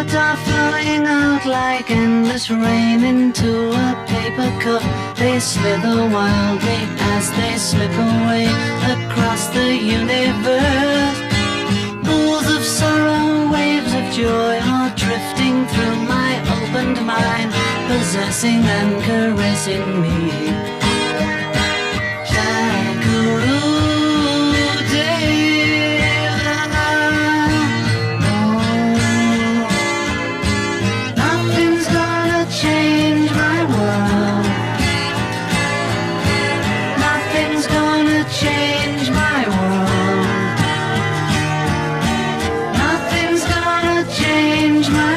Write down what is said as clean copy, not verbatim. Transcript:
that are flowing out like endless rain into a paper cup. They slither wildly as they slip away across the universe. Pools of sorrow, waves of joy are drifting through my opened mind, possessing and caressing me.